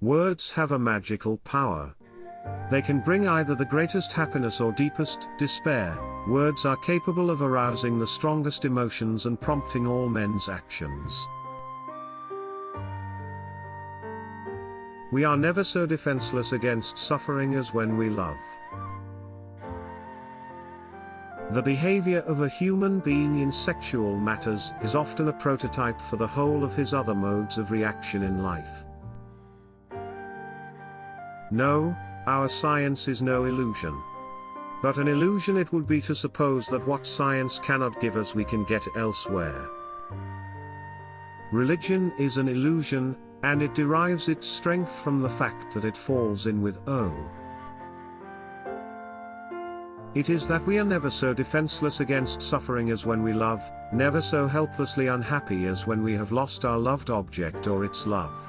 Words have a magical power. They can bring either the greatest happiness or deepest despair. Words are capable of arousing the strongest emotions and prompting all men's actions. We are never so defenseless against suffering as when we love. The behavior of a human being in sexual matters is often a prototype for the whole of his other modes of reaction in life. No, our science is no illusion. But an illusion it would be to suppose that what science cannot give us we can get elsewhere. Religion is an illusion, and it derives its strength from the fact that it falls in with O. It is that we are never so defenseless against suffering as when we love, never so helplessly unhappy as when we have lost our loved object or its love.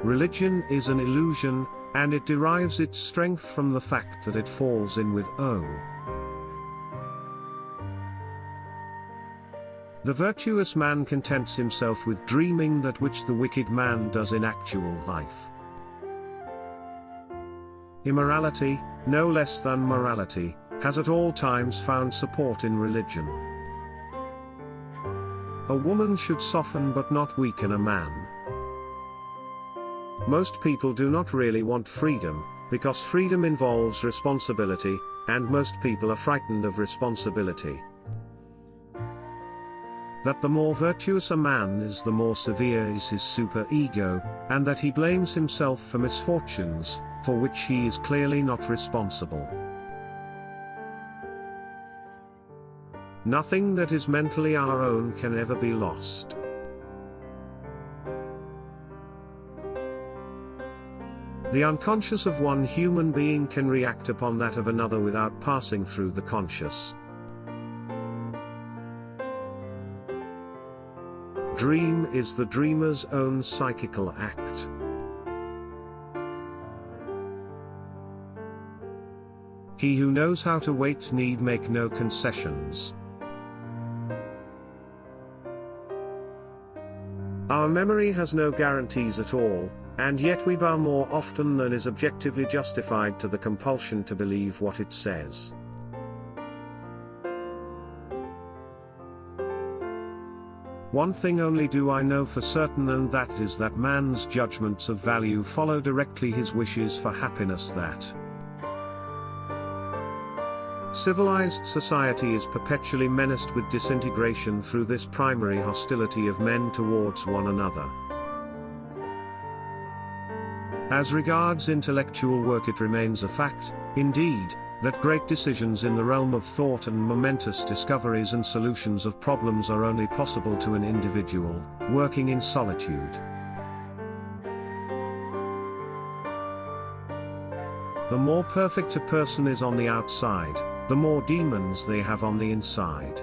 Religion is an illusion, and it derives its strength from the fact that it falls in with O. The virtuous man contents himself with dreaming that which the wicked man does in actual life. Immorality, no less than morality, has at all times found support in religion. A woman should soften but not weaken a man. Most people do not really want freedom, because freedom involves responsibility, and most people are frightened of responsibility. That the more virtuous a man is, the more severe is his superego, and that he blames himself for misfortunes, for which he is clearly not responsible. Nothing that is mentally our own can ever be lost. The unconscious of one human being can react upon that of another without passing through the conscious. Dream is the dreamer's own psychical act. He who knows how to wait need make no concessions. Our memory has no guarantees at all, and yet we bow more often than is objectively justified to the compulsion to believe what it says. One thing only do I know for certain, and that is that man's judgments of value follow directly his wishes for happiness. Civilized society is perpetually menaced with disintegration through this primary hostility of men towards one another. As regards intellectual work, it remains a fact, indeed, that great decisions in the realm of thought and momentous discoveries and solutions of problems are only possible to an individual, working in solitude. The more perfect a person is on the outside, the more demons they have on the inside.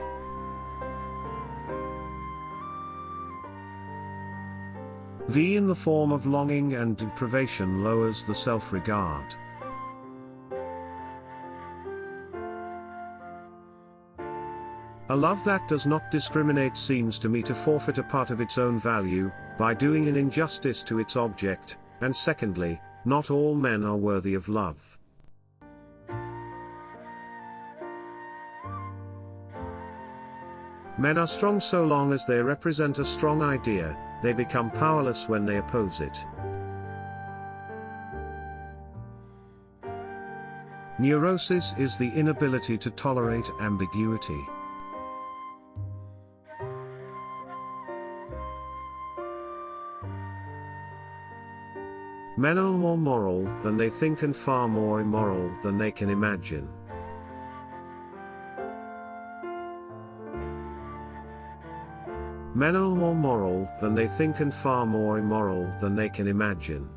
V in the form of longing and deprivation lowers the self-regard. A love that does not discriminate seems to me to forfeit a part of its own value, by doing an injustice to its object, and secondly, not all men are worthy of love. Men are strong so long as they represent a strong idea, they become powerless when they oppose it. Neurosis is the inability to tolerate ambiguity. Men are more moral than they think and far more immoral than they can imagine. Men are more moral than they think and far more immoral than they can imagine.